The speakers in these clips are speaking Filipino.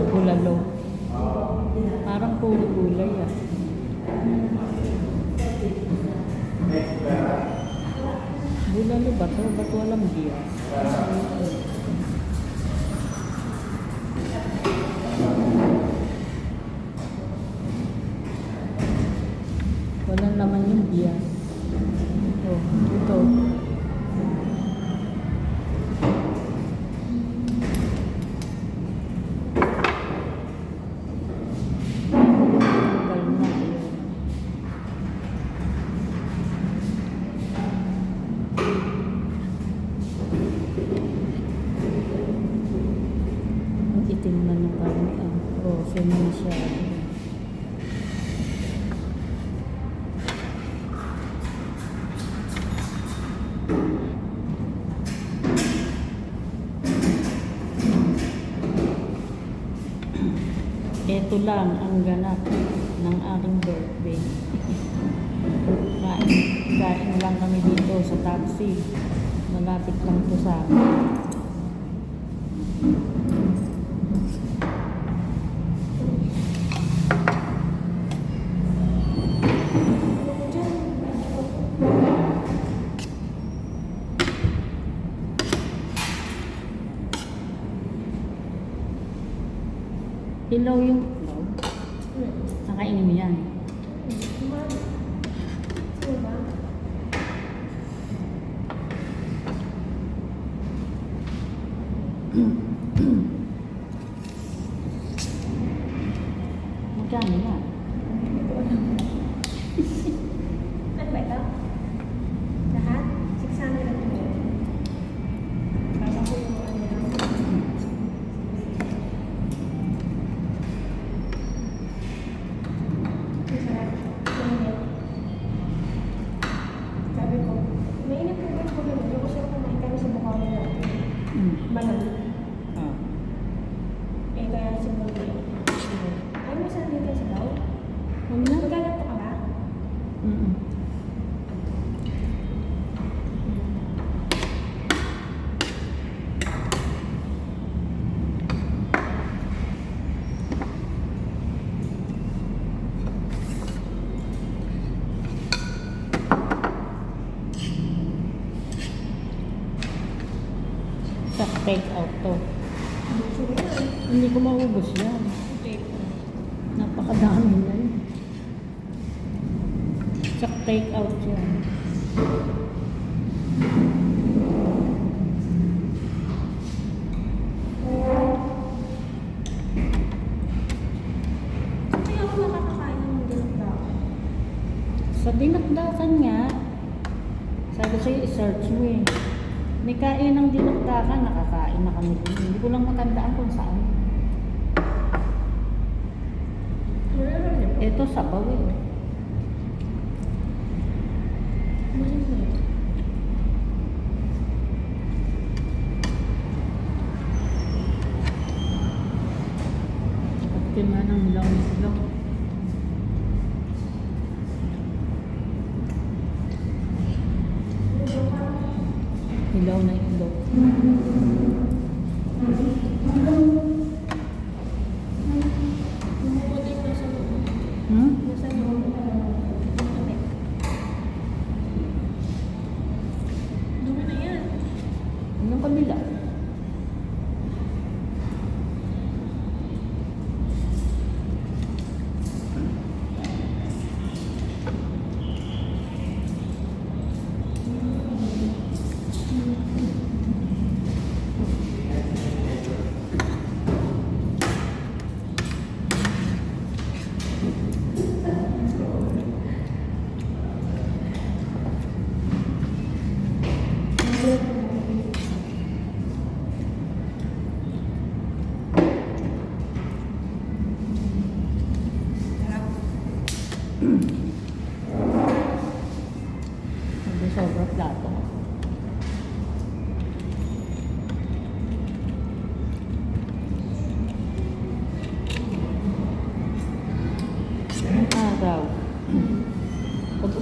Bulalo. Parang puro gulay ah. Bulalo ba to? Ba't walang bias? Walang laman yung bias. Ito. Itim na ng karne ah. Frozen na siya. Ito lang ang ganap ng aking birthday. Kain lang kami dito sa taxi. Malapit lang to sa amin. Hilaw yung hilaw. Nakainin mo yan. Magkano yan? Ano ba ito? Lahat? 600 lang ito. Kaya ko yung ano lang. Sabi ko, mainit ko ba yung kulo? Yung gusto ko kumain kami sa Bukawi natin. Banal. Eh kaya si Bukawi. Ay, may saan dito sa daw? Maghanap ka ba? Sa take out to. Hindi ko maubos yan. Napakadami na yun. Sa take out yan. Kaya ako nakakakain ng dinakdakan. Sa dinakdakan nga, sabi sa'yo, i-search mo eh. May kain ng dinakdakan, nakakain na kami din. Hindi ko lang matandaan kung saan. Ito sabaw eh. Pagkin nga ng hilaw. Hilaw na hilaw. Dumi na yan. Anong kabila?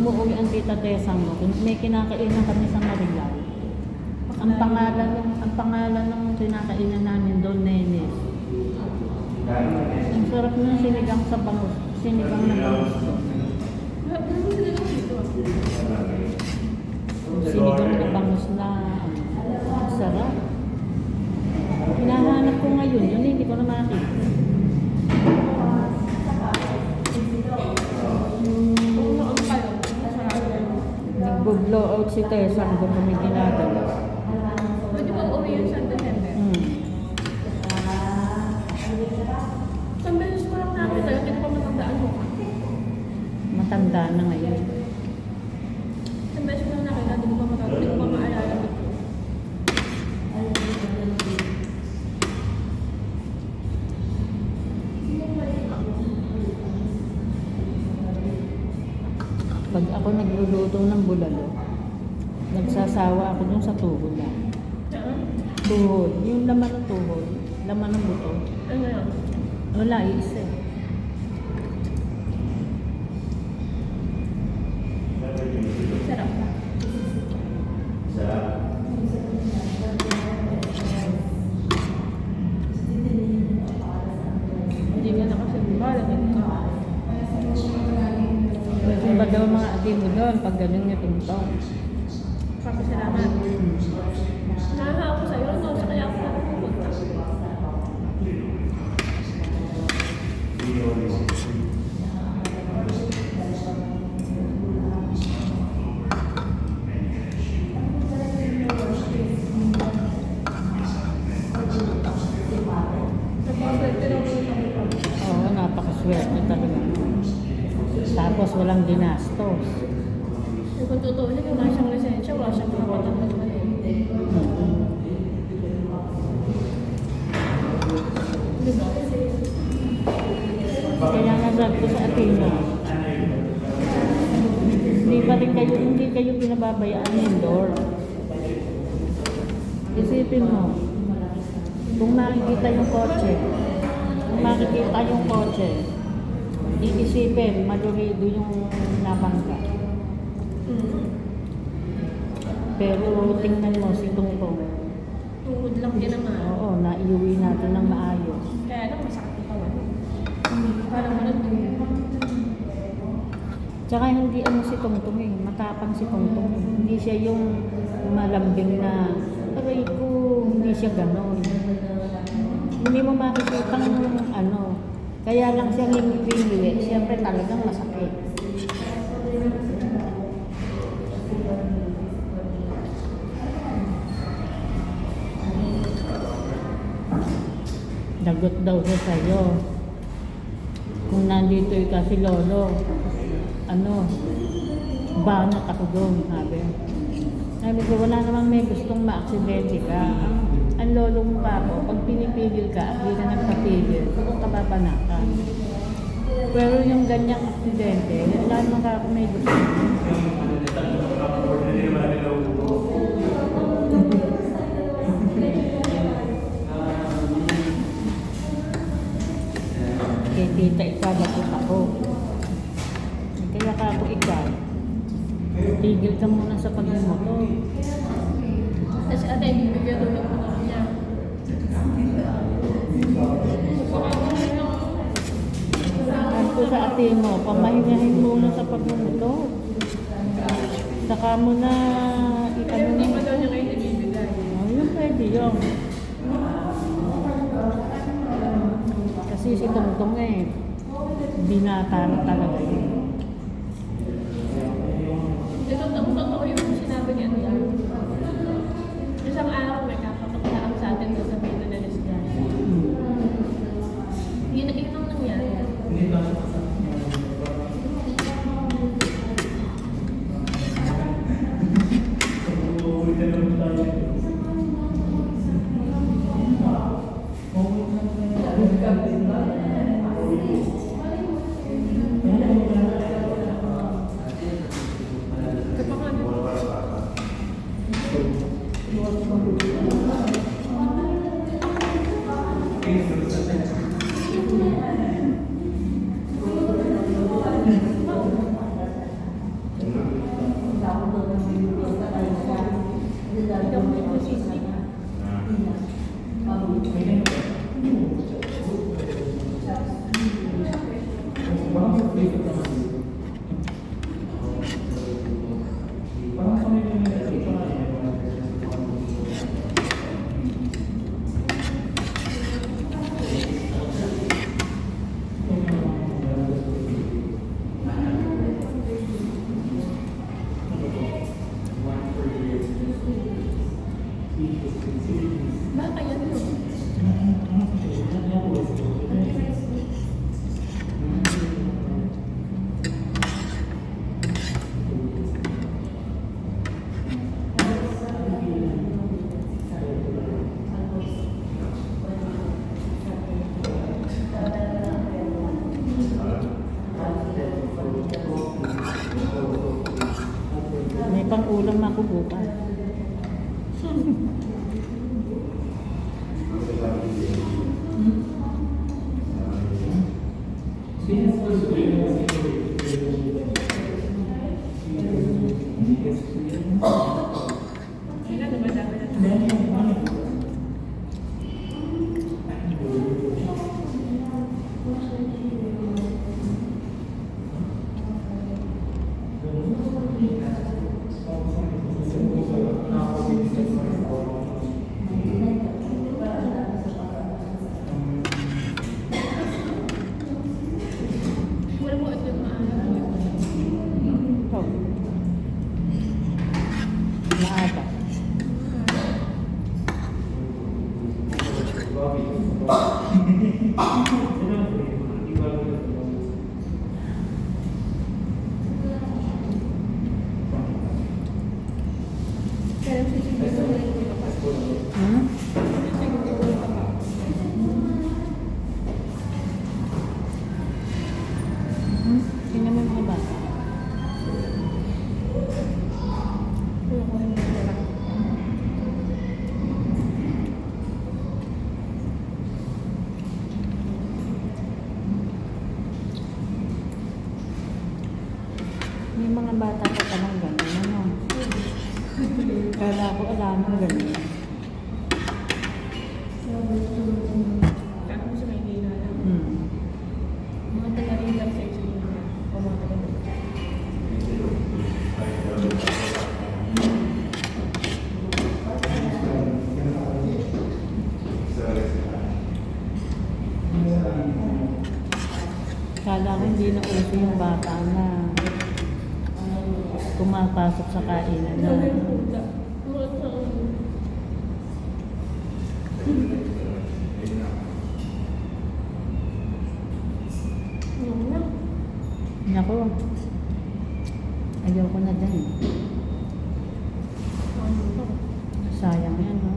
umuwi ang tita Tesang mo, may kinakainan kami sa Marilao. Ang pangalan ng kinakainan namin doon, Nenes. Ang sarap ng sinigang sa bangus. Sinigang na bangus. Sinigang na bangus na ang sarap. Hinahanap ko ngayon, yun hindi ko na makita. Nag-blow out si Tesang kung kami ginagawa. Pwede ba uwi yun sa December? Isang beses ko lang nakita yun, hindi ko pa matandaan mo. Matanda na ngayon. Isang beses ko lang nakita, hindi ko pa matandaan, hindi ko pa maalala dito. Pag ako nagluluto ng bulalo, nagsasawa ako dun sa tuhod lang. Tuhod. Yung laman ng tuhod, laman ng buto. Ano yun? Wala, isa. Sarap. Hindi ka na kasi bumalag. Yung ba daw mga ate mo doon, pag ganun niya tungtong. Papasalamat. Nahahawa ko sa'yo, no? Sa kaya ako pupunta. Oo, napakaswerte talaga. Tapos walang ginastos. Kung tutuusin, wala siyang lisensya, wala siyang karapatan na naman eh. Diba? Kaya nga sabi ko sa atin mo, hindi kayo pinababayaan indoor. Isipin mo, kung makikita yung kotse, iisipin, malurido yung nabangga. Pero tingnan mo si Tungtong. Tuhod lang din naman. Oo, naiuwi natin ng maayos. Kaya lang masakit yung kawan. Parang ano din. Tsaka hindi si Tungtong eh, matapang si Tungtong. Hindi siya yung malambing na, aray ko, hindi siya ganon. Hindi mo makikita kaya lang siya hingi-hingi, siyempre talagang masakit. Dagot daw siya sa'yo. Kung nandito si Lolo, banat ako doon, sabi. Sabi ko, wala namang may gustong ma-aksidente ka. Ang lolo mo pa ako, pag pinipigil ka at di ka nagpapigil, kung kababanatan. Pero yung ganyang aksidente, wala naman ka ako may gusto. Kaya tita, ikabakot ako. Kaya ka ako ikaw. Tigil ka muna sa pagmumotor. Kasi ate, bibigyan doon yung motor niya. Sabi ko sa ate mo, pamahingahin muna sa pagmumotor. Saka mo na Pero hindi pa daw niya kayo nabibigay. Yun pwede yun. Kasi si Tungtong binata na talaga yun. Ito, totoo yung sinabi niya niya. Isang araw may kakapaglaan sa atin doon sa Pino de Lisgas. Yun ang nangyari. ko bukas. Kailan naman dapat natin? Wala mo ito yung maaari. Ito. Maaga. Pero sisipin ko na yung Hmm? Hmm? Tingnan mo yung mga bata. kukuhin mo na lang. May mga bata pa palang gano'n, ano? Kala ko alam mo gano'n. Kaya mo sa Maynila lang. Hmm. Mga taga-rin lang sa isip niya. O mga taga-rin. Kala ko hindi na uso yung bata na pumapasok sa kainan na. Nako, ayaw ko na din. Sayang yan, no?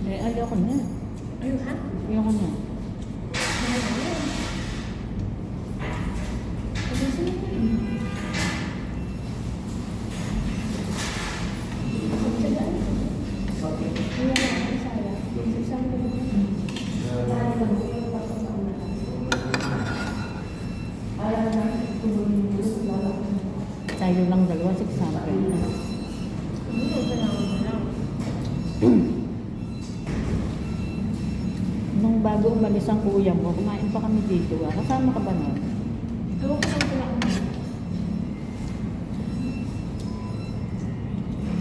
Eh, ayaw ko na. Ayun ha? Ayaw ko na. Tayo lang dalawa, 600 na. Nung bago umalis ang kuya mo, kumain pa kami dito. Kasama ka ba nun?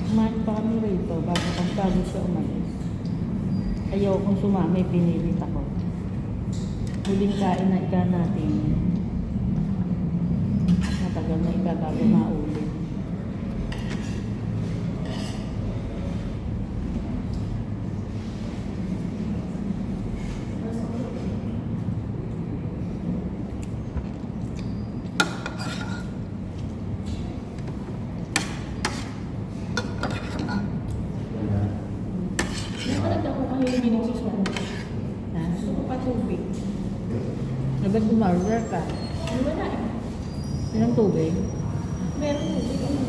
Kumain pa kami rito bago siya umalis. Ayaw kong sumama, pinilit ako. Huling kain na ika natin. Matagal na ika bago maulit. Ha? Patubig. Dapat umorder ka. Wala eh. Ilang tubig? Meron tubig.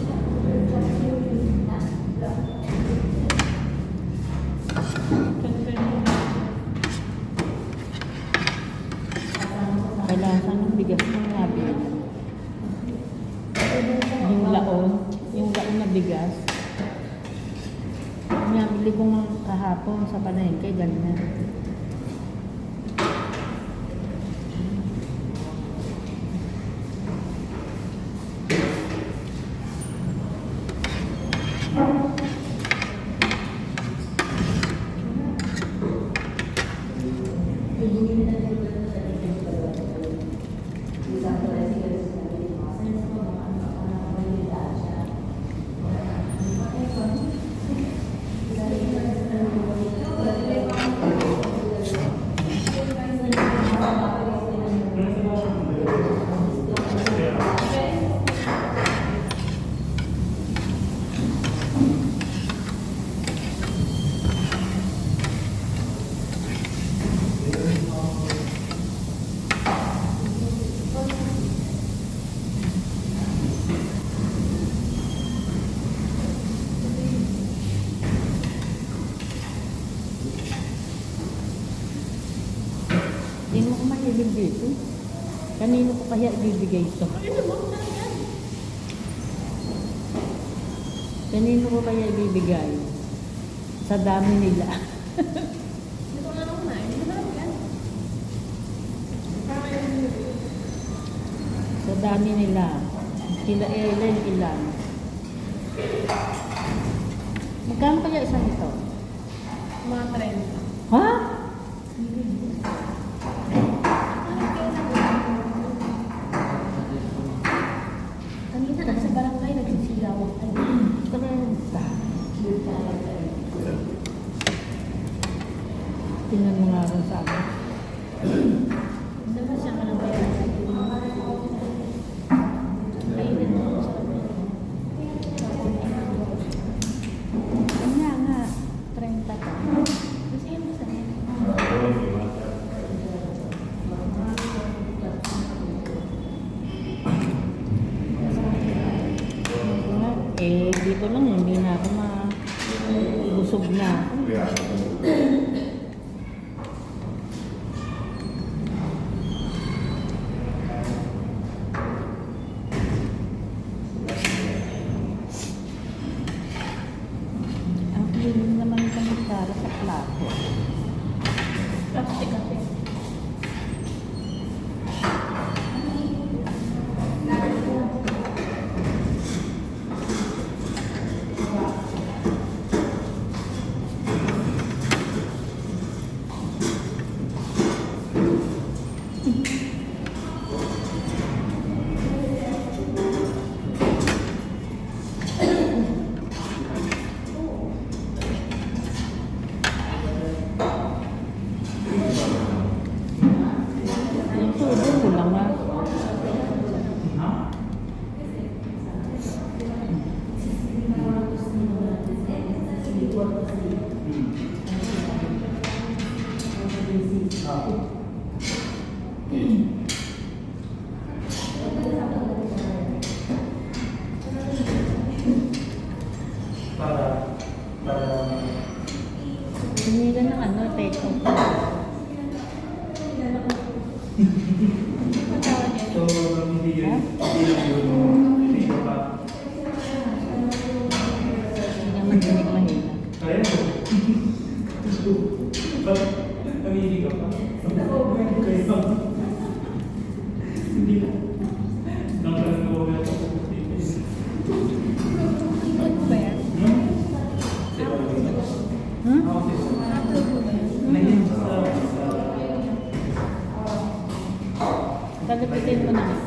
Kailangan ng bigas ng nabi. Yung laon na bigas. Nabili ko nga kahapon sa palengke, ganyan. Sino ko mahilig dito? Kanino ko kaya ibibigay ito? Ano mo? Saan yan? Kanino ko kaya ibibigay? Sa dami nila. Hindi ko nga nang kumain. Hindi ko alam yan. Parang yun. Sa dami nila. Kila Ellen, ilan? Magkano kaya isang ito? Mga 30. Ha? Kanina nasa barangay nagsisilaw. Ay, 30. Tingnan mo nga rin sa akin. naman siya ka ng pera. Kainin mo sa amin. Kanya nga, 30 pa. Kasi yun sa amin. Dito lang, hindi na ako busog na ako. Ang clean naman itong para sa plato. Plastic kasi. Yung sudo ko lang nga. Hinila ng ano, take out. So, hindi yun. Hindi lang yun. Hindi ko pa. Hindi naman dinig mahina. Kaya mo. Ba't namili ka pa? Kaya hindi na. Nakalang ko ba ito? Ano ba yan? Hmm? Upload mo ba yan? Ngayon sa... Kalapitin mo na.